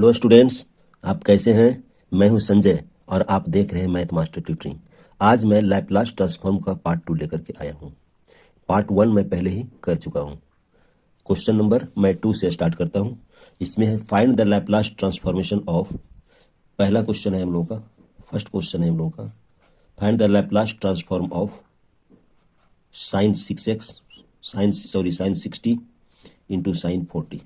Hello students, आप कैसे हैं। मैं हूं संजय और आप देख रहे हैं मैथ मास्टर ट्यूटरिंग। आज मैं लैपलास ट्रांसफॉर्म का पार्ट 2 लेकर के आया हूं। पार्ट 1 मैं पहले ही कर चुका हूं। क्वेश्चन नंबर मैं 2 से स्टार्ट करता हूं। इसमें है find the Laplace transformation of. पहला क्वेश्चन है हम लोगों का, फर्स्ट क्वेश्चन है हम लोगों का, find the Laplace transform of sign 60 into sine 40।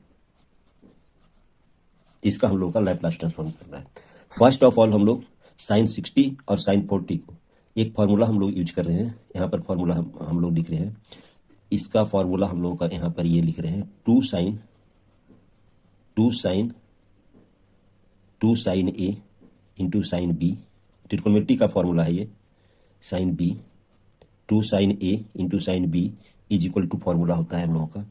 इसका हम लोग का लैपलास ट्रांसफॉर्म करना है। फर्स्ट ऑफ ऑल हम लोग साइन 60 और साइन 40 को एक फार्मूला हम लोग यूज कर रहे हैं। यहाँ पर फार्मूला हम लोग लिख रहे हैं। इसका फार्मूला हम लोगों का यहाँ पर ये लिख रहे हैं two sine A into sine B. Trigonometry का फार्मूला है ये। Sine B two sine A into sine B is equal to formula होता है हम लोगों का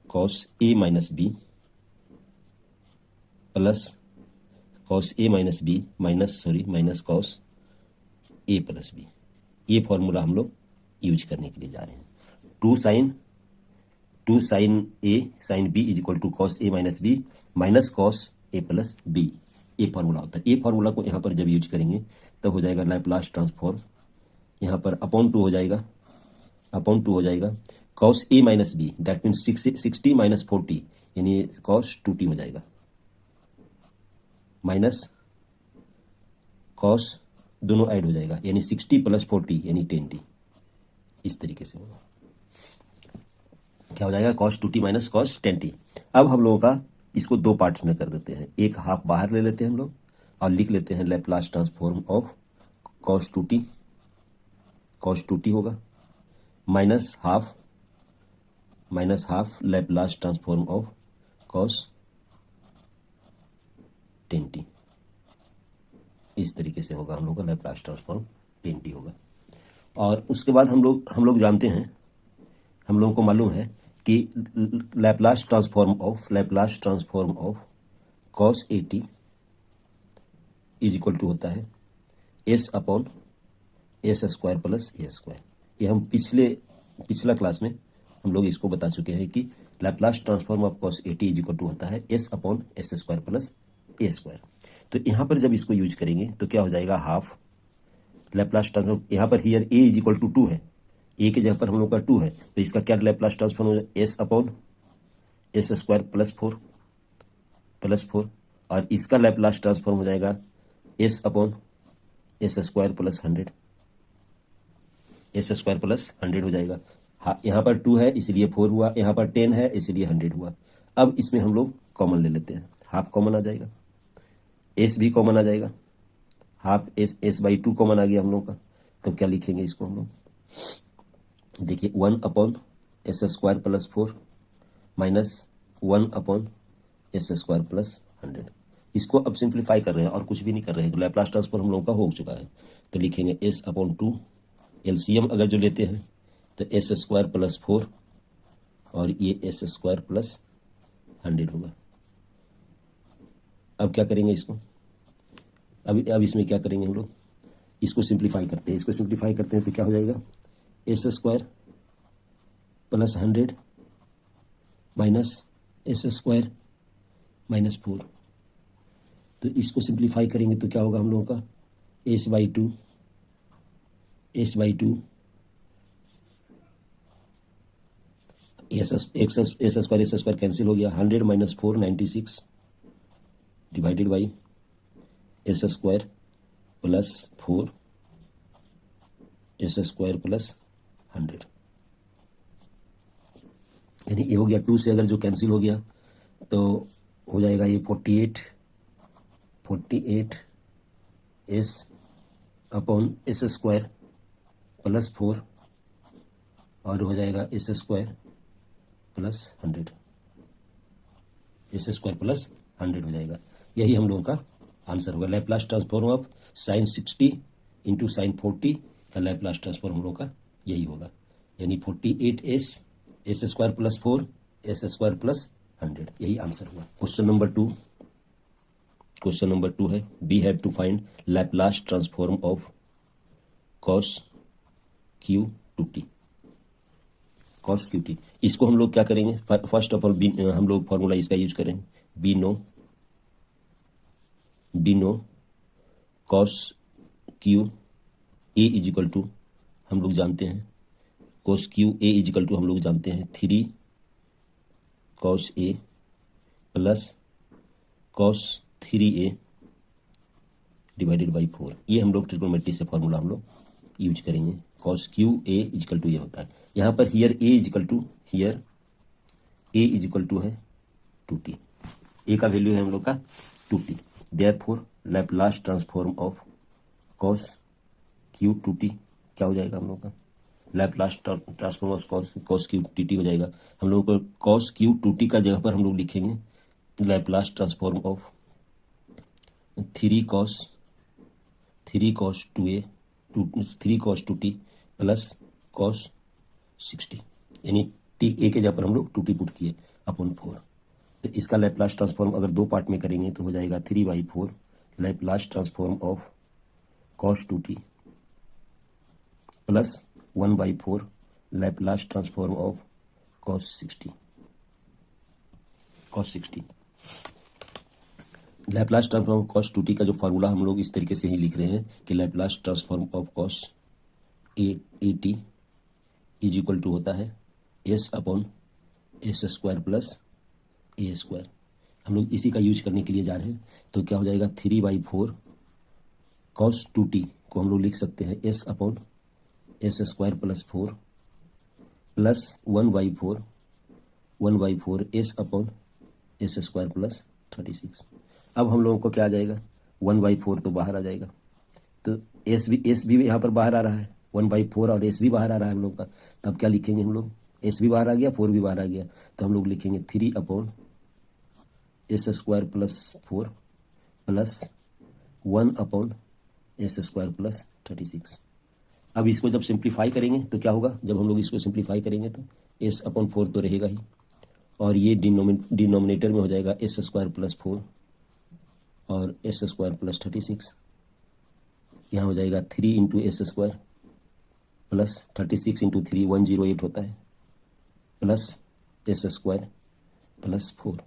cos A minus B plus cos A minus B minus cos A plus B. ये formula हम लोग यूज करने के लिए जा रहे हैं। Two sine A sine B is equal to cos A minus B minus cos A plus B. ये फॉर्मूला होता है। ये फॉर्मूला को यहाँ पर जब यूज करेंगे तब हो जाएगा लैपलास ट्रांसफॉर्म। यहाँ पर अपॉन टू हो जाएगा cos A minus B, that means 60 minus 40 यानी कॉस 2t हो जाएगा, माइनस कॉस दोनों ऐड हो जाएगा यानी 60 प्लस 40 यानी 10t। इस तरीके से होगा, क्या हो जाएगा cos 2t minus cos 10t। अब हम लोगों का इसको दो पार्ट्स में कर देते हैं। एक हाफ बाहर ले लेते हैं हम लोग और लिख लेते हैं Laplace transform of cos 2t होगा minus half Laplace transform of cos 10t। इस तरीके से होगा हम लोग का लैपलास ट्रांसफॉर्म 10t होगा। और उसके बाद हम लोग जानते हैं, हम लोगों को मालूम है कि Laplace transform of cos 80 is equal to होता है s upon s square plus a square. ये हम पिछला क्लास में हम लोग इसको बता चुके हैं कि Laplace transform of cos 80 is equal to होता है s upon s square plus a square. तो यहाँ पर जब इसको यूज करेंगे तो क्या हो जाएगा हाफ लैपलास ट्रांसफॉर्म। यहाँ पर here a is equal to 2 है, a के जगह पर हम लोग का 2 है तो इसका क्या लैपलास ट्रांसफॉर्म हो जाएगा s upon s square plus 4 और इसका लैपलास ट्रांसफॉर्म हो जाएगा s upon s square plus 100। s square plus 100 हो जाएगा। यहाँ पर 2 है इसलिए 4 हुआ, यहाँ पर 10 है इसलिए 100 हुआ। अब इसमें हम लोग कॉमन ले लेते हैं, हाफ कॉमन आ जाएगा, s भी कॉमन आ जाएगा, हाफ s बाई 2 कॉमन आ गया हम लोग का। तो क्या लिखेंगे इसको हम लोग, देखिए 1 upon s square plus 4 minus 1 upon s square plus 100। इसको अब सिंप्लीफाई कर रहे हैं और कुछ भी नहीं कर रहे हैं। तो लैपलास ट्रांसफॉर्म हम लोगों का हो चुका है। तो लिखेंगे s अपॉन 2, एलसीएम अगर जो लेते हैं तो s स्क्वायर प्लस 4 और ये s स्क्वायर प्लस 100 होगा। अब क्या करेंगे इसको, अब इसमें क्या करेंगे हम लोग, इसको सिंप्लीफाई करते हैं। तो क्या हो जाएगा s square plus 100 minus s square minus 4। तो इसको सिंप्लीफाई करेंगे तो क्या होगा हम लोगों का s by 2 s square cancel हो गया, 100 minus 4 96 divided by s square plus 4 s square plus 100 यानी ये हो गया 2 से अगर जो कैंसिल हो गया तो हो जाएगा ये 48 s upon s square plus 4 और हो जाएगा s square plus 100, s square plus 100 हो जाएगा। यही हम लोगों का आंसर होगा। Laplace transform of sign 60 into sine 40 का लैपलास ट्रांसफॉर्म हम लोग का यही होगा, यानी 48s s square plus 4 s square plus 100, यही आंसर हुआ। क्वेश्चन नंबर 2 है we have to find Laplace transform of cos q 2t। Cos cube T. इसको हम लोग क्या करेंगे, फर्स्ट ऑफ ऑल हम लोग फॉर्मूला इसका यूज करेंगे, we know cos cube A is equal to, हम लोग जानते हैं cos cube A is equal to, हम लोग जानते हैं 3 cos A plus cos 3a divided by 4। ये हम लोग ट्रिग्नोमेट्री से फॉर्मूला हम लोग यूज करेंगे। Cos cube A is equal to ये होता है, यहाँ पर हियर ए इजिकल टू है 2t, ए का वैल्यू है हम लोग का 2t। Therefore Laplace transform of cos Q 2t क्या हो जाएगा हम लोग का, Laplace transform of cos cube T हो जाएगा। हम लोग को कॉस क्यू 2t का जगह पर हम लोग लिखेंगे Laplace transform of 3 cos 2a 3 cos 2t plus cos 60, यानी टी ए के जगह पर हम लोग 2t पुट किए अपॉन 4। तो इसका लैप्लास ट्रांसफॉर्म अगर दो पार्ट में करेंगे तो हो जाएगा 3/4 Laplace transform of cos 2t plus 1/4 Laplace transform of cos 60। Laplace transform of cos 2t का जो फार्मूला हम लोग इस तरीके से ही लिख रहे हैं कि Laplace transform of cos a t is equal to होता है s/s² प्लस a²। हम लोग इसी का यूज करने के लिए जा रहे हैं, तो क्या हो जाएगा 3/4 cos 2t को हम लोग लिख सकते हैं s/s² plus 4 plus 1/4 s/s² plus 36। अब हम लोगों को क्या आ जाएगा 1/4 तो बाहर आ जाएगा, तो एस भी यहाँ पर बाहर आ रहा है, 1/4 और एस भी बाहर आ रहा है हम लोग का। तब क्या लिखेंगे हम लोग, एस भी बाहर आ गया 4 भी बाहर आ गया, तो हम लोग लिखेंगे 3/s² plus 4 plus 1/s² plus 36। अब इसको जब सिंप्लीफाई करेंगे तो क्या होगा, जब हम लोग इसको सिंप्लीफाई करेंगे तो s/4 तो रहेगा ही, और ये डिनोमिनेटर में हो जाएगा s² प्लस 4 और s² प्लस 36। यहाँ हो जाएगा 3 इंटू s² प्लस 36 इंटू 3 108 होता है प्लस s² प्लस 4।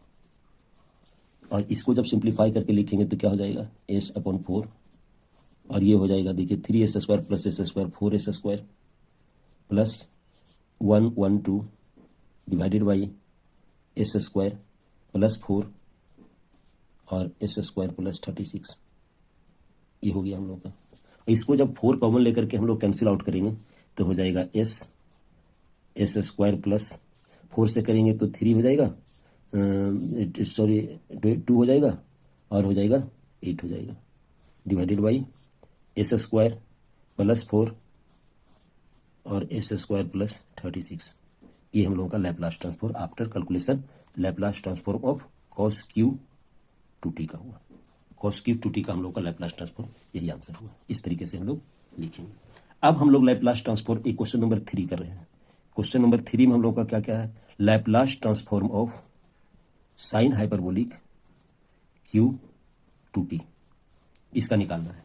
और इसको जब सिंप्लीफाई करके लिखेंगे तो क्या हो जाएगा s/4, और ये हो जाएगा देखिए 3s² plus s² 4s² plus 112 divided by s² plus 4 और s² प्लस 36। ये हो गया हम लोग का। इसको जब 4 कॉमन लेकर के हम लोग कैंसिल आउट करेंगे तो हो जाएगा s² प्लस 4 से करेंगे तो 3 हो जाएगा, 2 हो जाएगा और हो जाएगा 8 हो जाएगा, डिवाइडेड बाई s² प्लस 4 और s² प्लस 36। ये हम लोगों का Laplace transform after calculation Laplace transform of cos Q 2t का हुआ। cos क्यू 2t का हम लोग का लैप्लास ट्रांसफॉर्म यही आंसर हुआ। इस तरीके से हम लोग लिखेंगे। अब हम लोग लैप्लास ट्रांसफॉर्म एक क्वेश्चन नंबर 3 कर रहे हैं। क्वेश्चन नंबर 3 में हम लोग का क्या क्या है, Laplace transform of sine hyperbolic Q 2t, इसका निकालना है।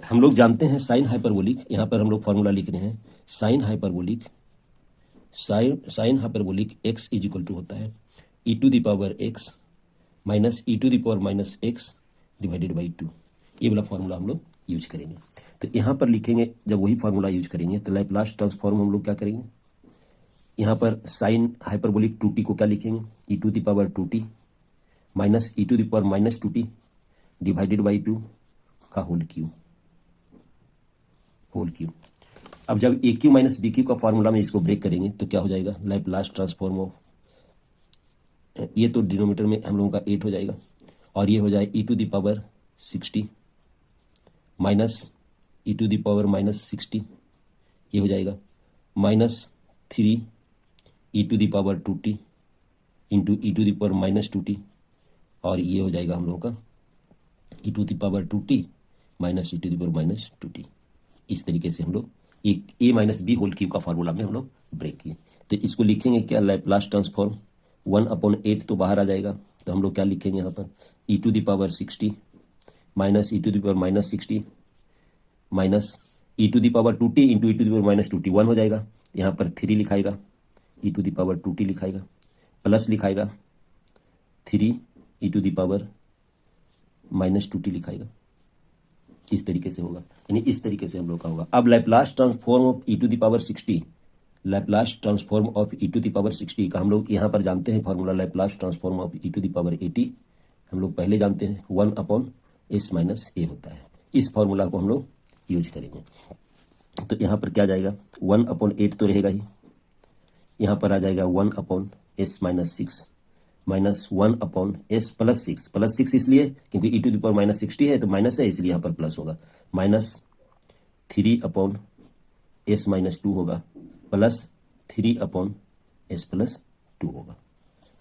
हम लोग जानते हैं साइन हाइपरबोलिक, यहाँ पर हम लोग फॉर्मूला लिख रहे हैं sine hyperbolic x is equal to होता है e⁻x minus e⁻x divided by 2। ये वाला फार्मूला हम लोग यूज करेंगे। तो यहाँ पर लिखेंगे, जब वही फार्मूला यूज करेंगे तो लैप्लास ट्रांसफॉर्म हम लोग क्या करेंगे, यहाँ पर साइन हाइपरबोलिक 2t को क्या लिखेंगे e⁻2t minus e⁻2t divided by 2 का होल क्यू। अब जब A cube minus B cube का फार्मूला में इसको ब्रेक करेंगे तो क्या हो जाएगा, लैप्लास ट्रांसफॉर्म ऑफ, ये तो डिनोमिनेटर में हम लोगों का 8 हो जाएगा और ये हो जाए e⁻60 माइनस e⁻60, ये हो जाएगा माइनस 3 e⁻2t इंटू e⁻2t, और ये हो जाएगा हम लोगों का e⁻2t माइनस e⁻2t। इस तरीके से हम लोग एक a minus B whole cube का फार्मूला में हम लोग ब्रेक किए। तो इसको लिखेंगे क्या, लैप्लास ट्रांसफॉर्म 1/8 तो बाहर आ जाएगा, तो हम लोग क्या लिखेंगे यहाँ पर e⁻60 minus e⁻60 minus e⁻2t into e⁻2t 1 हो जाएगा, यहाँ पर 3 लिखाएगा e to the power 2t लिखाएगा, प्लस लिखाएगा 3 e to the power -2t लिखाएगा। इस तरीके से होगा, यानी इस तरीके से हम लोग का होगा। अब Laplace transform of E to the power 60, Laplace transform of E to the power 60 का हम लोग यहाँ पर जानते हैं formula, Laplace transform of E to the power 80 हम लोग पहले जानते हैं 1/s - a होता है। इस फॉर्मूला को हम लोग यूज करेंगे। तो यहाँ पर क्या जाएगा, 1/8 तो रहेगा ही, यहाँ पर आ जाएगा 1/s - 6 -1/s + 6 + 6 इसलिए क्योंकि ई टू द पावर -60 है तो माइनस है, इसलिए यहाँ पर प्लस होगा, -3/s - 2 होगा प्लस 3/s + 2 होगा।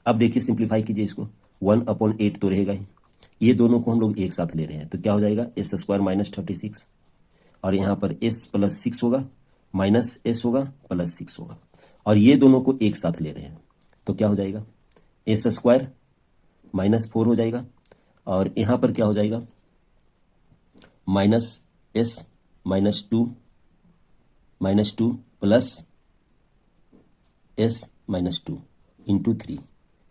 अब देखिए सिंप्लीफाई कीजिए इसको, 1/8 तो रहेगा ही, ये दोनों को हम लोग एक साथ ले रहे हैं तो क्या हो जाएगा s² - 36, और यहाँ पर s + 6 होगा, -s होगा प्लस 6 होगा, और ये दोनों को एक साथ ले रहे हैं तो क्या हो जाएगा s² -4 हो जाएगा, और यहाँ पर क्या हो जाएगा -s -2 प्लस s -2 इंटू 3,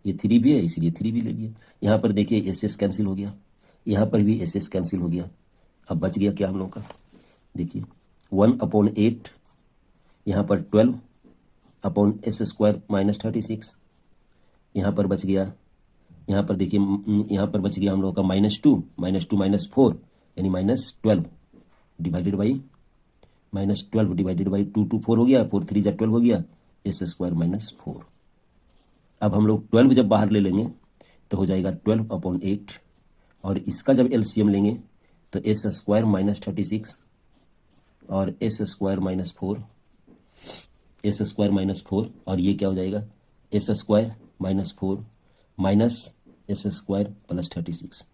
ये 3 भी है इसलिए 3 भी ले लिया। यहाँ पर देखिए एस कैंसिल हो गया, यहाँ पर भी एस कैंसिल हो गया। अब बच गया क्या हम लोग का, देखिए 1/8, यहाँ पर 12/s² - 36, यहाँ पर बच गया, यहाँ पर देखिए यहाँ पर बच गया हम लोग का -2 -4 यानी -12 डिवाइडेड बाई -12 डिवाइडेड बाई 2 2 4 हो गया, 4 3 12 हो गया, s² - 4। अब हम लोग 12 जब बाहर ले लेंगे तो हो जाएगा 12/8, और इसका जब एलसीएम लेंगे तो s² - 36 और s² - 4, s² - 4, और ये क्या हो जाएगा s² - 4 -s² + 36,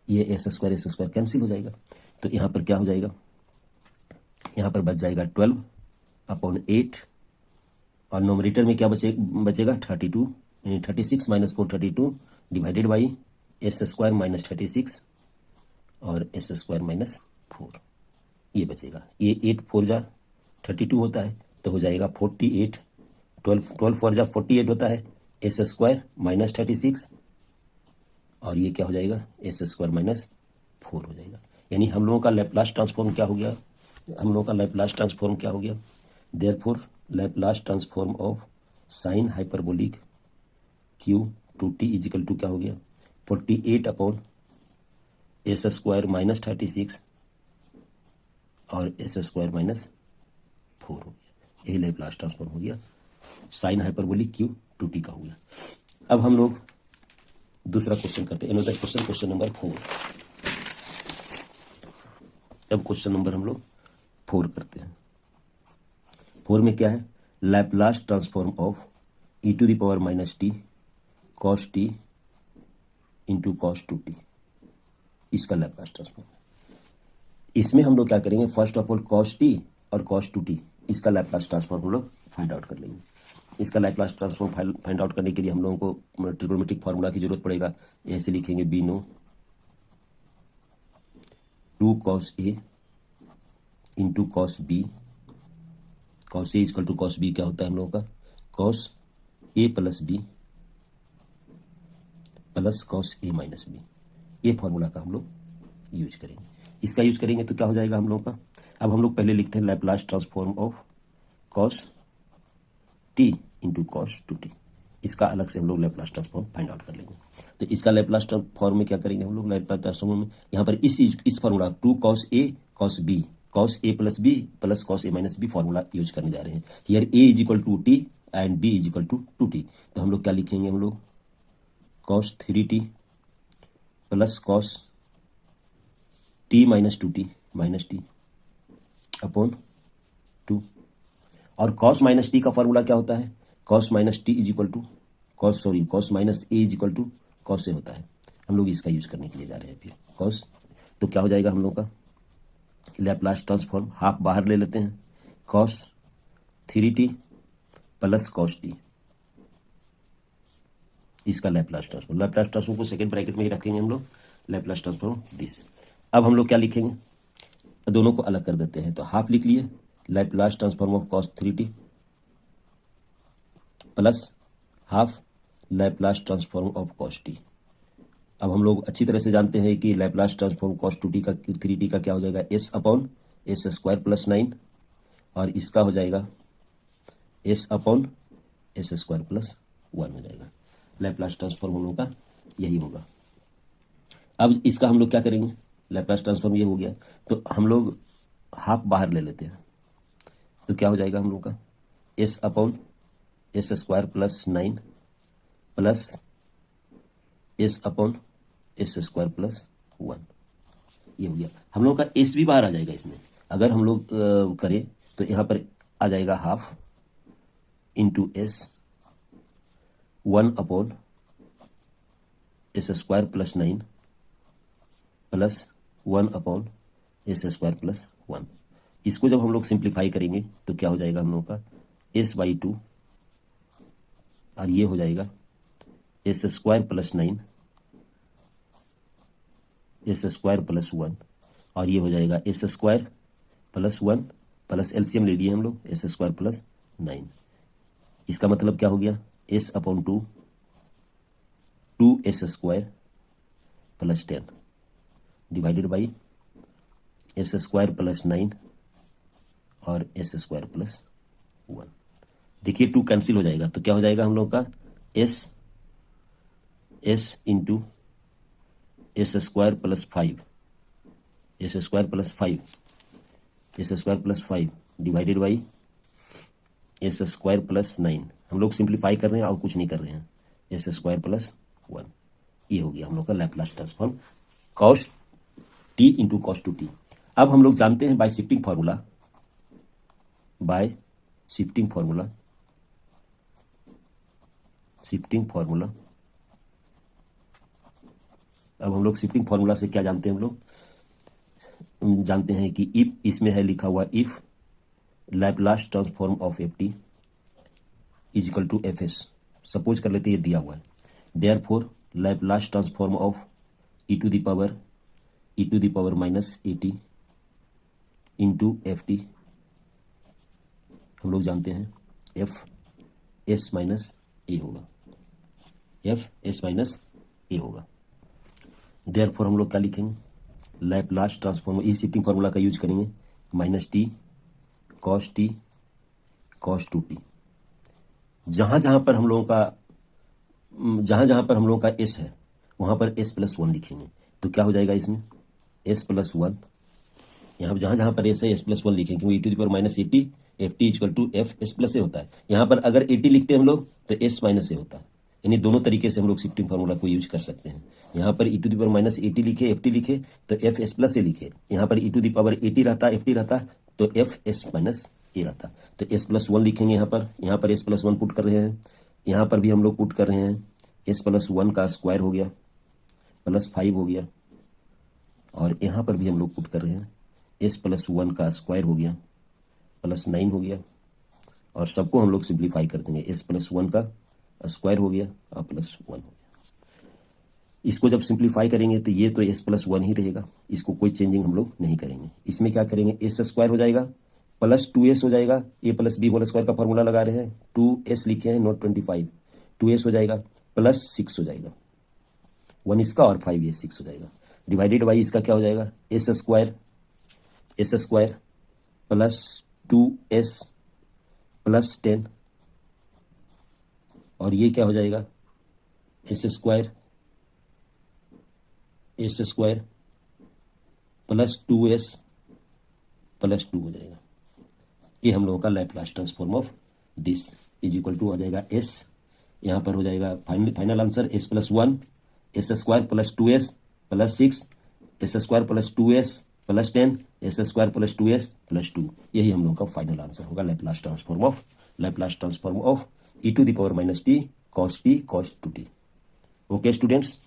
ये s² कैंसिल हो जाएगा। तो यहाँ पर क्या हो जाएगा, यहाँ पर बच जाएगा 12/8, और नोमरेटर में क्या बचेगा 32, यानी 36 - 4 32 डिवाइडेड बाई s² - 36 और s² - 4, ये बचेगा। ये 8 4 जा 32 होता है तो हो जाएगा 48, 12 4 जा 48 होता है, s² - 36, और ये क्या हो जाएगा s² - 4 हो जाएगा। यानी हम लोगों का लैप्लास ट्रांसफॉर्म क्या हो गया, हम लोगों का लैप्लास ट्रांसफॉर्म क्या हो गया, therefore Laplace transform of sine hyperbolic q/2t is equal to क्या हो गया 48/s² - 36 और s² - 4 हो गया। यही लैप्लास ट्रांसफॉर्म हो गया, साइन हाइपरबोलिक q/2t का हो गया। अब हम लोग दूसरा क्वेश्चन करते हैं, अनदर क्वेश्चन, क्वेश्चन नंबर 4। अब क्वेश्चन नंबर हम लोग 4 करते हैं। 4 में क्या है, Laplace transform of e to the power -t cos t into cos 2t, इसका लैप्लास ट्रांसफॉर्म। इसमें हम लोग क्या करेंगे, first of all cos t और cos 2t इसका लैप्लास ट्रांसफॉर्म हम लोग फाइंड आउट कर लेंगे। इसका लैप्लास ट्रांसफॉर्म फाइंड आउट करने के लिए हम लोगों को ट्रिग्नोमेट्रिक फार्मूला की जरूरत पड़ेगा। ऐसे लिखेंगे b know 2 cos a into cos b, cos a is equal to cos b क्या होता है हम लोगों का cos a plus b plus cos a minus b, ये फार्मूला का हम लोग यूज करेंगे। इसका यूज करेंगे तो क्या हो जाएगा हम लोग का, अब हम लोग पहले लिखते हैं Laplace transform of cos t into cos 2t, इसका अलग से हम लोग लैप्लास ट्रांसफॉर्म फाइंड आउट कर लेंगे। तो इसका लैप्लास ट्रांसफॉर्म में क्या करेंगे हम लोग, लैप्लास ट्रांसफॉर्म में यहाँ पर इस formula 2 cos a cos b cos a plus b plus cos a minus b formula use करने जा रहे हैं। Here a is equal to t and b is equal to 2t, तो हम लोग क्या लिखेंगे, हम लोग cos 3t plus cos t minus 2t minus t upon 2, और cos माइनस टी का फार्मूला क्या होता है, cos minus T is equal to cos minus A is equal to cos A होता है। हम लोग इसका यूज करने के लिए जा रहे हैं फिर cos, तो क्या हो जाएगा हम लोग का लैप्लास ट्रांसफॉर्म, हाफ बाहर ले लेते हैं, cos 3t plus cos t, इसका लैप्लास ट्रांसफॉर्म को सेकंड ब्रैकेट में ही रखेंगे हम लोग, लैप्लास ट्रांसफॉर्म दिस। अब हम लोग क्या लिखेंगे, दोनों को अलग कर देते हैं, तो हाफ लिख लिए Laplace transform of cos 3t plus half Laplace transform of cos T. अब हम लोग अच्छी तरह से जानते हैं कि Laplace transform cos two T का 3t का क्या हो जाएगा, S upon s square plus 9, और इसका हो जाएगा S upon s square plus 1 हो जाएगा। लैप्लास ट्रांसफॉर्म हम लोग का यही होगा। अब इसका हम लोग क्या करेंगे, लैप्लास ट्रांसफॉर्म ये हो गया तो हम लोग हाफ बाहर ले लेते हैं, तो क्या हो जाएगा हम लोग का S upon s square plus 9 plus S upon s square plus 1, ये हो गया। हम लोग का एस भी बाहर आ जाएगा इसमें, अगर हम लोग करें तो यहाँ पर आ जाएगा half into S 1 upon s square plus 9 plus 1 upon s square plus 1। इसको जब हम लोग सिंप्लीफाई करेंगे तो क्या हो जाएगा हम लोग का एस बाई 2, और ये हो जाएगा S square plus 9 S square plus 1, और ये हो जाएगा S square plus 1 plus LCM ले लिए हम लोग एस स्क्वायर प्लस 9। इसका मतलब क्या हो गया S upon 2 S square plus 10 divided by S square plus 9 और एस स्क्वायर प्लस 1। देखिए 2 कैंसिल हो जाएगा तो क्या हो जाएगा हम लोग का S into S square plus 5 S square plus 5 S square plus 5 divided by S square plus 9। हम लोग सिंप्लीफाई कर रहे हैं और कुछ नहीं कर रहे हैं, एस स्क्वायर प्लस 1। ये हो गया हम लोग का Laplace transform cos T into cos two T. अब हम लोग जानते हैं bye shifting formula, shifting formula. अब हम लोग शिफ्टिंग फार्मूला से क्या जानते हैं, हम लोग जानते हैं कि इफ, इसमें है लिखा हुआ if Laplace transform of F T is equal to F S, suppose कर लेते हैं ये दिया हुआ है, therefore Laplace transform of E to the power minus A T into F T, हम लोग जानते हैं एफ एस माइनस ए होगा, एफ एस माइनस ए होगा। देयरफॉर हम लोग क्या लिखेंगे, लैप्लास ट्रांसफॉर्म, इस शिफ्टिंग फार्मूला का यूज करेंगे, minus T cos two T. जहाँ जहाँ पर हम लोगों का एस है वहाँ पर एस प्लस 1 लिखेंगे, तो क्या हो जाएगा इसमें एस प्लस 1। यहाँ जहाँ जहाँ पर एस है एस प्लस 1 लिखेंगे, क्योंकि e to the power minus A t f t equal to F s plus a होता है। यहाँ पर अगर ए टी लिखते हैं हम लोग तो एस माइनस ए होता है, यानी दोनों तरीके से हम लोग शिफ्टिंग फार्मूला को यूज कर सकते हैं। यहाँ पर e to the power minus A t लिखे, एफ टी लिखे तो एफ एस प्लस ए लिखे, यहाँ पर e to the power a t रहता, एफ टी रहता तो एफ एस माइनस ए रहता, तो एस प्लस 1 लिखेंगे। यहाँ पर एस प्लस 1 पुट कर रहे हैं, यहाँ पर भी हम लोग पुट कर रहे हैं एस प्लस 1 का स्क्वायर हो गया प्लस 5 हो गया, और यहाँ पर भी हम लोग पुट कर रहे हैं एस प्लस 1 का स्क्वायर हो गया प्लस 9 हो गया, और सबको हम लोग सिंप्लीफाई कर देंगे, एस प्लस 1 का स्क्वायर हो गया और प्लस 1 हो गया। इसको जब सिंप्लीफाई करेंगे तो ये तो एस प्लस 1 ही रहेगा, इसको कोई चेंजिंग हम लोग नहीं करेंगे। इसमें क्या करेंगे एस स्क्वायर हो जाएगा प्लस 2s हो जाएगा, ए प्लस बी होल स्क्वायर का फॉर्मूला लगा रहे हैं, 2s लिखे हैं नॉट 25, 2s हो जाएगा प्लस 6 हो जाएगा, 1 इसका और 5 ये 6 हो जाएगा, डिवाइडेड बाई इसका क्या हो जाएगा S square plus 2s plus 10, और ये क्या हो जाएगा S square plus 2s plus 2 हो जाएगा। ये हम लोगों का Laplace transform of this is equal to हो जाएगा एस, यहाँ पर हो जाएगा final answer S plus 1 S square plus 2s plus 6 S square plus 2s plus 10 S square plus 2s plus 2। यही हम लोगों का फाइनल आंसर होगा Laplace transform of E to the power minus T cos two T. Okay students,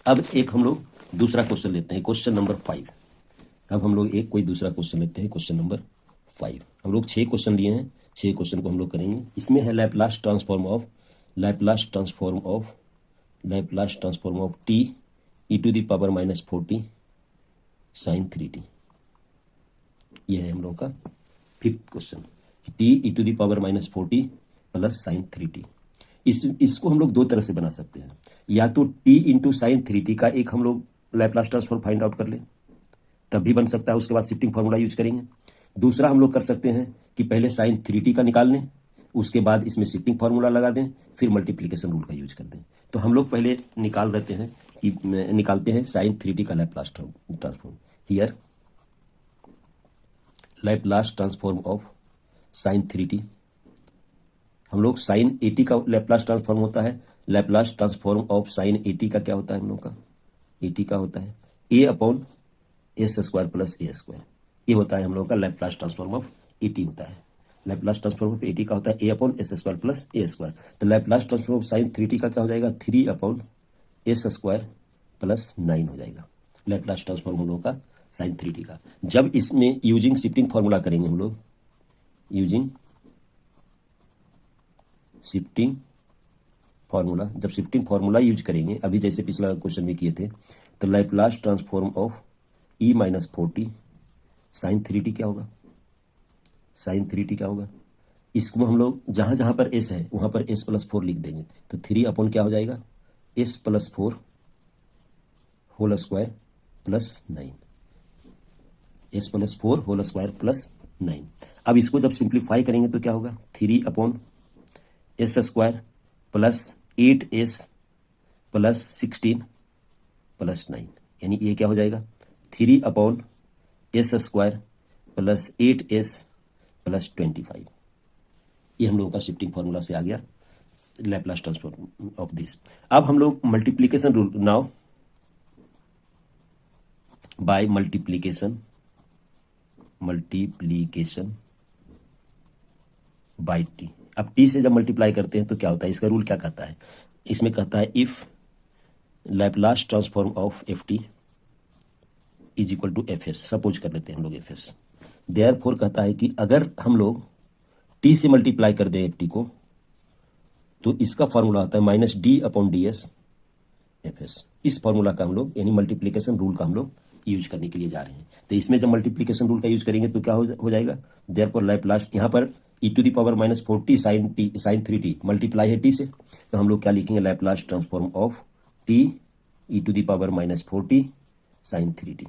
अब एक हम लोग दूसरा क्वेश्चन लेते हैं, क्वेश्चन नंबर 5। अब हम लोग एक कोई दूसरा क्वेश्चन लेते हैं, क्वेश्चन नंबर 5। हम लोग 6 क्वेश्चन लिए हैं, 6 क्वेश्चन को हम लोग करेंगे। इसमें है Laplace transform of T E to the power minus 40 sine 3t। यह है हम लोग का 5th question, T E to the power minus 40 plus sine 3t। इसको हम लोग दो तरह से बना सकते हैं, या तो t इंटू साइन 3t का एक हम लोग लैप्लास ट्रांसफॉर्म फाइंड आउट कर लें, तब भी बन सकता है, उसके बाद शिफ्टिंग फार्मूला यूज करेंगे। दूसरा हम लोग कर सकते हैं कि पहले साइन 3t का निकाल लें, उसके बाद इसमें शिफ्टिंग फार्मूला लगा दें, फिर मल्टीप्लिकेशन रूल का यूज कर दें। तो हम लोग पहले निकालते हैं साइन 3t का Laplace transform. Here Laplace transform of sine 3t, हम लोग साइन 80 का लैप्लास ट्रांसफॉर्म होता है, लैप्लास ट्रांसफॉर्म ऑफ साइन 80 का क्या होता है हम लोग का, 80 का होता है a upon s square plus a square. ये होता है हम लोग का लैप्लास ट्रांसफॉर्म ऑफ 80 होता है। लैप्लास ट्रांसफॉर्म ऑफ 80 का होता है a upon s square plus a square. तो Laplace transform of sine 3t का क्या हो जाएगा, 3 अपॉन एस स्क्वायर प्लस 9 हो जाएगा लैप्लास ट्रांसफॉर्म हम लोग का साइन 3t का। जब इसमें यूजिंग शिफ्टिंग फार्मूला करेंगे हम लोग, यूजिंग शिफ्टिंग फार्मूला, जब शिफ्टिंग फार्मूला यूज करेंगे, अभी जैसे पिछला क्वेश्चन में किए थे, तो Laplace transform of e minus 40 sine 3t क्या होगा, साइन 3t क्या होगा, इसको हम लोग जहाँ जहाँ पर s है वहाँ पर s प्लस 4 लिख देंगे। तो 3 अपॉन क्या हो जाएगा, s plus 4 whole square plus 9, s plus 4 whole square plus 9। अब इसको जब सिंप्लीफाई करेंगे तो क्या होगा, 3 upon s square plus 8s plus 16 plus 9, यानी ये क्या हो जाएगा, 3 upon s square plus 8s plus 25। ये हम लोगों का शिफ्टिंग फार्मूला से आ गया लैप्लास ट्रांसफॉर्म ऑफ दिस। अब हम लोग multiplication rule, now by multiplication by T. अब टी से जब मल्टीप्लाई करते हैं तो क्या होता है, इसका रूल क्या कहता है, इसमें कहता है if Laplace transform of F T is equal to F S, suppose कर लेते हैं हम लोग एफ एस, देयरफॉर कहता है कि अगर हम लोग टी से मल्टीप्लाई कर दें एफ टी को, तो इसका फॉर्मूला आता है minus D upon D S F S. इस फॉर्मूला का हम लोग यानी मल्टीप्लीकेशन रूल का हम लोग यूज करने के लिए जा रहे हैं। तो इसमें जब मल्टीप्लीकेशन रूल का यूज करेंगे तो क्या हो जाएगा, देयरफॉर लैप्लास, यहाँ पर e to the power minus 40 sine 3t multiply है t से, तो हम लोग क्या लिखेंगे, Laplace transform of t e to the power minus 40 sine 3t।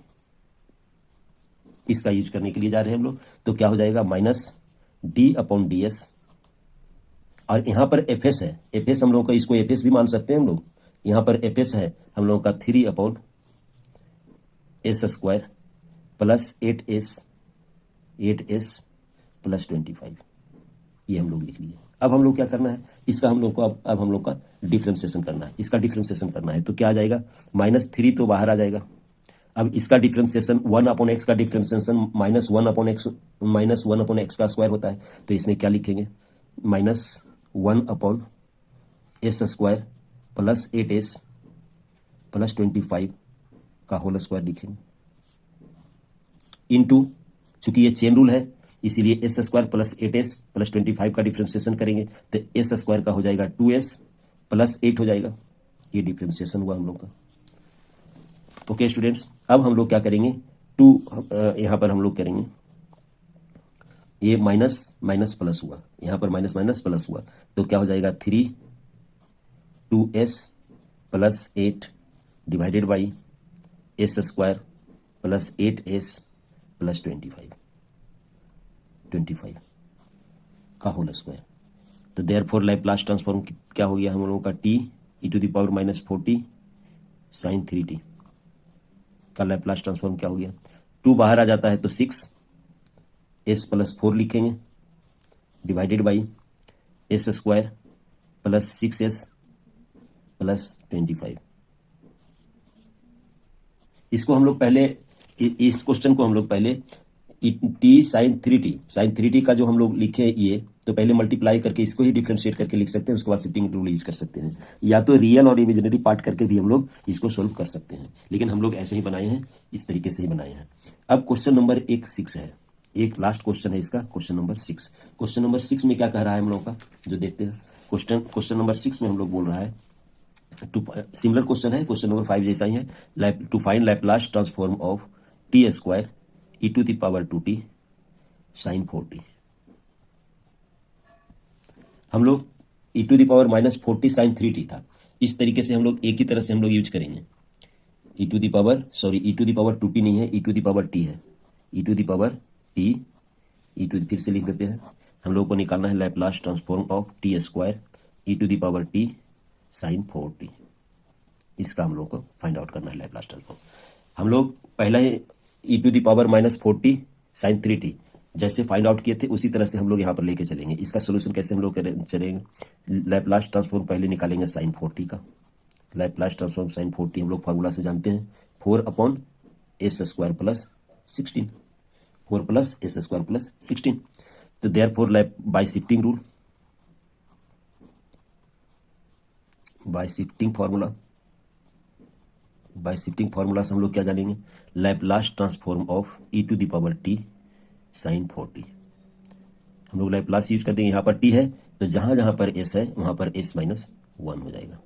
इसका यूज करने के लिए जा रहे हैं हम लोग, तो क्या हो जाएगा, minus D upon D S, और यहाँ पर एफ एस है, एफ एस हम लोग का, इसको एफ एस भी मान सकते हैं हम लोग, यहाँ पर एफ एस है हम लोग का 3 upon s square plus 8s plus 25, ये हम लोग लिख लिए। अब हम लोग क्या करना है, इसका हम लोग को अब हम लोग का डिफ्रेंसिएशन करना है, इसका डिफ्रेंसिएशन करना है, तो क्या आ जाएगा, -3 तो बाहर आ जाएगा। अब इसका डिफ्रेंसिएशन 1 अपॉन एक्स का डिफ्रेंसिएशन -1 अपॉन एक्स का स्क्वायर होता है, तो इसमें क्या लिखेंगे, -1 upon s square plus 8s plus 25 का होल स्क्वायर लिखेंगे, इनटू, चूंकि ये चेन रूल है इसीलिए S square plus 8s plus 25 का डिफ्रेंसिएशन करेंगे तो एस स्क्वायर का हो जाएगा 2s प्लस 8 हो जाएगा। ये डिफ्रेंसिएशन हुआ हम लोग का। ओके स्टूडेंट्स, अब हम लोग क्या करेंगे, यहाँ पर हम लोग करेंगे, ये माइनस माइनस प्लस हुआ, यहाँ पर माइनस माइनस प्लस हुआ, तो क्या हो जाएगा, 2s plus 8 divided by S square plus 8s plus 25 का होल स्क्वायर। तो देयरफॉर लैप्लास ट्रांसफॉर्म क्या हो गया हम लोगों का, t e to the power minus 40 sine 3t का लैप्लास ट्रांसफॉर्म क्या हो गया, 2 बाहर आ जाता है तो 6s प्लस 4 लिखेंगे divided by S square plus 6s plus 25। इसको हम लोग पहले, इस क्वेश्चन को हम लोग पहले t साइन 3t का जो हम लोग लिखे ये, तो पहले मल्टीप्लाई करके इसको ही डिफ्रेंशिएट करके लिख सकते हैं, उसके बाद शिफ्टिंग रूल यूज कर सकते हैं, या तो रियल और इमेजिनरी पार्ट करके भी हम लोग इसको सोल्व कर सकते हैं, लेकिन हम लोग ऐसे ही बनाए हैं, इस तरीके से ही बनाए हैं। अब क्वेश्चन नंबर 6 है, एक लास्ट क्वेश्चन है इसका, क्वेश्चन नंबर 6। क्वेश्चन नंबर 6 में क्या कह रहा है हम लोग का, जो देखते हैं क्वेश्चन नंबर 6 में हम लोग बोल रहा है, सिमिलर क्वेश्चन है क्वेश्चन नंबर 5 जैसा ही है, to find Laplace transform of T square e to the power 2t sine 4t। हम लोग e⁻⁻40 sin 3t था। इस तरीके से हम लोग एक ही तरह से हम लोग यूज करेंगे। e⁻2t नहीं है, e⁻t है, e⁻t फिर से लिख देते हैं। हम लोग को निकालना है Laplace transform of T square e⁻t sin 4t। इसका हम लोग को फाइंड आउट करना है लैप्लास ट्रांसफॉर्म। हम लोग पहला ही e⁻⁻40 sin 3t जैसे फाइंड आउट किए थे उसी तरह से हम लोग यहाँ पर लेके चलेंगे। इसका सोल्यूशन कैसे हम लोग चलेंगे, लैप्लास ट्रांसफॉर्म पहले निकालेंगे sin 4t का। लैप्लास ट्रांसफॉर्म sin 4t हम लोग फार्मूला से जानते हैं 4/s² प्लस 16, 4 + s² प्लस 16। तो therefore by shifting rule, bye shifting formula से हम लोग क्या जानेंगे, Laplace transform of e⁻t sin 4t। हम लोग लैप्लास यूज कर देंगे। यहाँ पर t है तो जहां जहां पर s है वहां पर s-1 हो जाएगा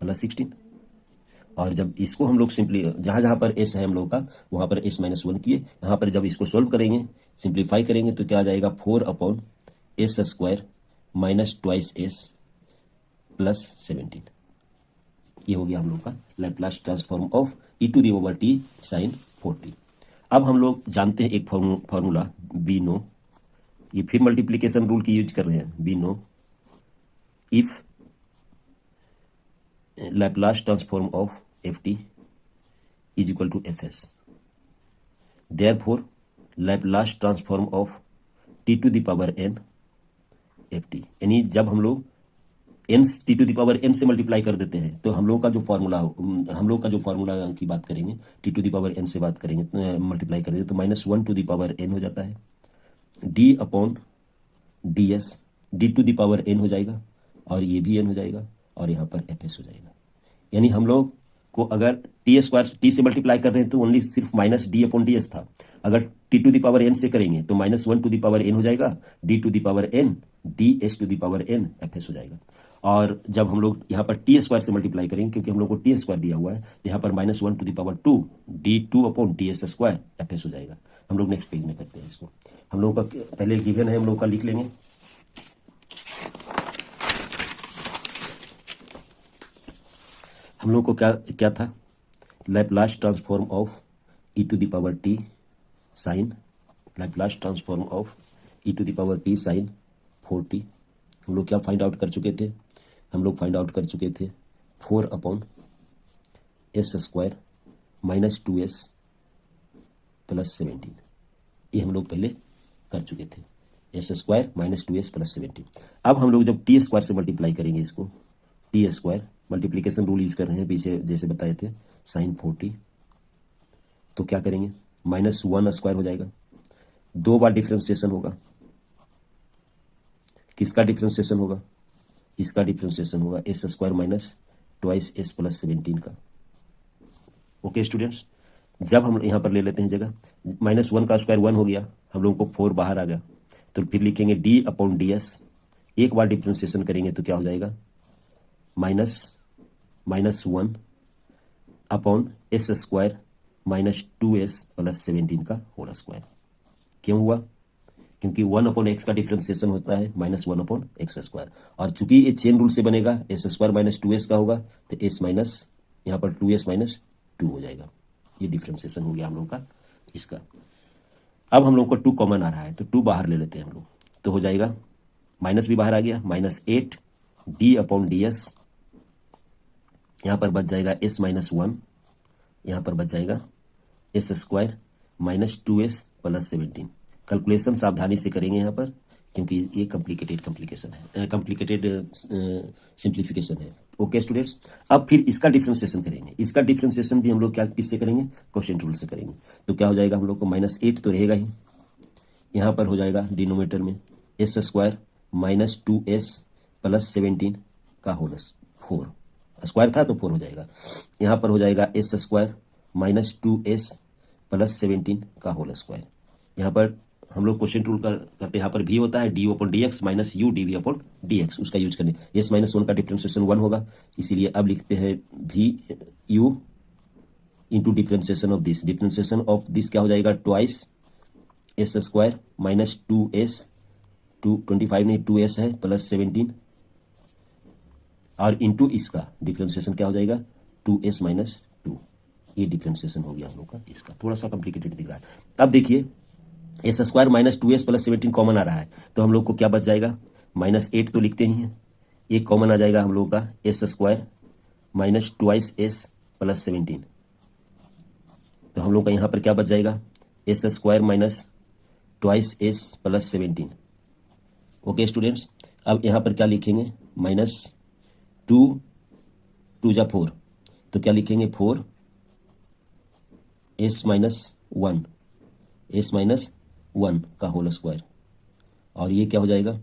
प्लस 16। और जब इसको हम लोग सिंपली जहां जहां पर s है हम लोग का वहां पर s-1 किए। यहाँ पर जब इसको सोल्व करेंगे, सिंप्लीफाई करेंगे तो क्या आ जाएगा 4/s² माइनस 2s प्लस 17। ये हो गया हम लोग का Laplace transform of e⁻t sin 4t। अब हम लोग जानते हैं एक फार्मूला बी नो, ये फिर मल्टीप्लिकेशन रूल की यूज कर रहे हैं। We know if Laplace transform of ft is equal to fs, therefore Laplace transform of t⁻n ft। यानी जब हम लोग t⁻n से मल्टीप्लाई कर देते हैं तो हम लोग का जो फार्मूला की बात करेंगे, t⁻n से बात करेंगे तो मल्टीप्लाई करेंगे तो -1/n हो जाता है, d/ds d⁻n हो जाएगा और ये भी n हो जाएगा और यहाँ पर fs हो जाएगा। यानी हम लोग को अगर t² से मल्टीप्लाई कर रहे हैं तो ओनली सिर्फ -d/ds था। अगर t⁻n से करेंगे तो -1/n हो जाएगा, d⁻n ds⁻n fs हो जाएगा। और जब हम लोग यहाँ पर t² से मल्टीप्लाई करेंगे, क्योंकि हम लोग को t² दिया हुआ है तो यहाँ पर -1/2 d2/ds² fs हो जाएगा। हम लोग नेक्स्ट पेज में करते हैं इसको। हम लोग का पहले गिवन है, हम लोग का लिख लेंगे। हम लोग को क्या था, Laplace transform of e⁻t sin, Laplace transform of e⁻t sin 4t। हम लोग क्या फाइंड आउट कर चुके थे, हम लोग फाइंड आउट कर चुके थे 4/s² माइनस 2s प्लस 17। ये हम लोग पहले कर चुके थे, s² माइनस 2s प्लस 17। अब हम लोग जब t² से मल्टीप्लाई करेंगे इसको, t² मल्टीप्लिकेशन रूल यूज कर रहे हैं पीछे जैसे बताए थे sin 4t, तो क्या करेंगे -1² हो जाएगा। 2 बार डिफ्रेंसिएशन होगा, किसका डिफ्रेंसिएशन होगा, इसका डिफ्रेंसिएशन होगा s² माइनस 2s प्लस 17 का। ओके स्टूडेंट्स, जब हम यहाँ पर ले लेते हैं जगह, -1 का स्क्वायर 1 हो गया, हम लोगों को 4 बाहर आ गया तो फिर लिखेंगे d/ds। एक बार डिफ्रेंसिएशन करेंगे तो क्या हो जाएगा -1/s² माइनस 2s प्लस 17 का होल स्क्वायर। क्यों हुआ, क्योंकि 1/x का डिफ्रेंसिएशन होता है -1/x²। और चूंकि ये चेन रूल से बनेगा, s² माइनस 2s का होगा तो s माइनस यहाँ पर 2s माइनस 2 हो जाएगा। ये डिफ्रेंसिएशन हो गया हम लोग का इसका। अब हम लोग को 2 कॉमन आ रहा है तो 2 बाहर ले लेते हैं हम लोग, तो हो जाएगा माइनस भी बाहर आ गया, -8 d/ds। यहाँ पर बच जाएगा s-1, यहाँ पर बच जाएगा s² minus 2s plus 17। Calculation सावधानी से करेंगे यहाँ पर, क्योंकि ये कॉम्प्लिकेटेड सिंप्लीफिकेशन है। ओके स्टूडेंट्स, अब फिर इसका डिफ्रेंसिएशन करेंगे। इसका डिफ्रेंसिएशन भी हम लोग क्या किससे करेंगे, क्वोशिएंट रूल से करेंगे। तो क्या हो जाएगा, हम लोग को -8 तो रहेगा ही, यहाँ पर हो जाएगा डिनोमिनेटर में s² माइनस 2s प्लस 17 का होल 4, स्क्वायर था तो 4 हो जाएगा। यहाँ पर हो जाएगा s² माइनस 2s प्लस 17 का होल स्क्वायर। यहाँ पर हम लोग क्वोशिएंट रूल करते, यहाँ पर v होता है d/dx माइनस u dv/dx, उसका यूज करने। s-1 का डिफ्रेंसिएशन 1 होगा, इसीलिए अब लिखते हैं v u into differentiation of this. Differentiation of this क्या हो जाएगा, ट्वाइस s² माइनस 2s 25 नहीं 2s है प्लस 17 और इंटू इसका डिफ्रेंशिएशन क्या हो जाएगा 2s माइनस 2। ये डिफ्रेंशिएशन हो गया हम लोग का इसका, थोड़ा सा कॉम्प्लिकेटेड दिख रहा है। अब देखिए s square minus 2s plus 17 common आ रहा है, तो हम लोग को क्या बच जाएगा -8 तो लिखते ही हैं, एक कॉमन आ जाएगा हम लोग का S square minus 2s plus 17। तो हम लोग का यहाँ पर क्या बच जाएगा S square minus 2s plus 17। Okay students, अब यहाँ पर क्या लिखेंगे -2 2 जा 4, तो क्या लिखेंगे 4s माइनस 1 का होल स्क्वायर, और ये क्या हो जाएगा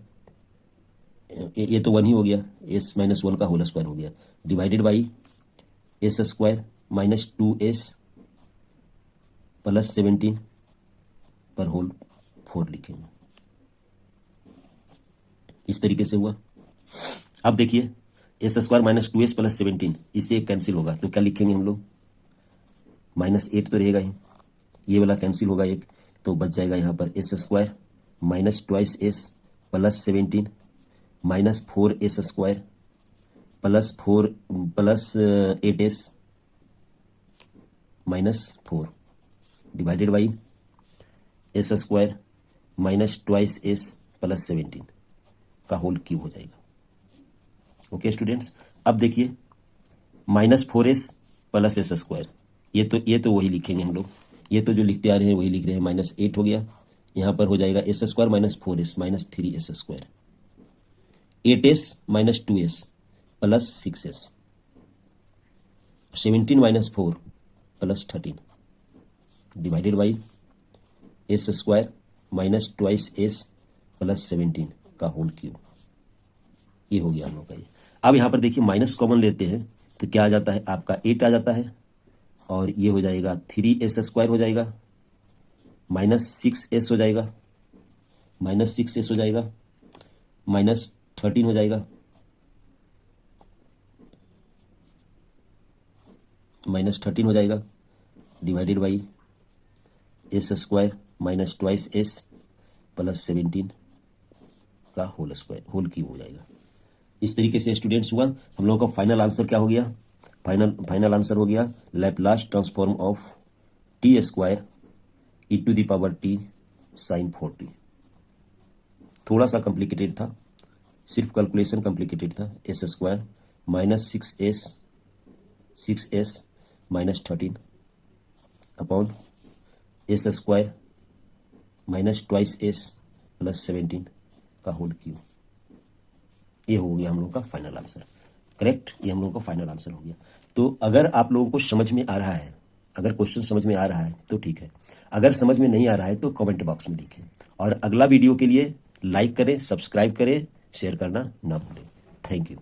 ये तो 1 ही हो गया, s माइनस 1 का होल स्क्वायर हो गया, divided by S square minus 2s plus 17 पर होल 4 लिखेंगे। इस तरीके से हुआ। अब देखिए s square minus 2s plus 17 इससे कैंसिल होगा, तो क्या लिखेंगे हम लोग -8 तो रहेगा ही, ये वाला कैंसिल होगा एक, तो बच जाएगा यहाँ पर S square minus 2s plus 17 minus 4s square plus 8s minus 4 divided by S square minus 2s plus 17 का होल क्यूब हो जाएगा। ओके स्टूडेंट्स, अब देखिए -4s प्लस s स्क्वायर, ये तो वही लिखेंगे हम लोग, ये तो जो लिखते आ रहे हैं वही लिख रहे हैं, -8 हो गया, यहाँ पर हो जाएगा s square minus 4s minus 3s square, 8s minus 2s plus 6s, 17 minus 4 plus 13 divided by S square minus 2s plus 17 का होल क्यूब। ये हो गया हम लोग का ये। अब यहाँ पर देखिए माइनस कॉमन लेते हैं तो क्या आ जाता है आपका 8 आ जाता है, और ये हो जाएगा 3s स्क्वायर हो जाएगा माइनस 6s हो जाएगा -6s हो जाएगा -13 हो जाएगा -13 हो जाएगा divided by S square minus 2s plus 17 का होल स्क्वायर होल क्यूब हो जाएगा। इस तरीके से स्टूडेंट्स हुआ। हम लोगों का फाइनल आंसर क्या हो गया, फाइनल आंसर हो गया Laplace transform of t square e⁻t sin 4t। थोड़ा सा कॉम्प्लिकेटेड था, सिर्फ कैलकुलेशन कॉम्प्लिकेटेड था। S square minus 6s minus 13 upon s square minus 2s plus 17 का होल क्यूब। ये हो गया हम लोग का फाइनल आंसर, करेक्ट, ये हम लोगों का फाइनल आंसर हो गया। तो अगर आप लोगों को समझ में आ रहा है, अगर क्वेश्चन समझ में आ रहा है तो ठीक है, अगर समझ में नहीं आ रहा है तो कमेंट बॉक्स में लिखें, और अगला वीडियो के लिए लाइक करें, सब्सक्राइब करें, शेयर करना ना भूलें। Thank you.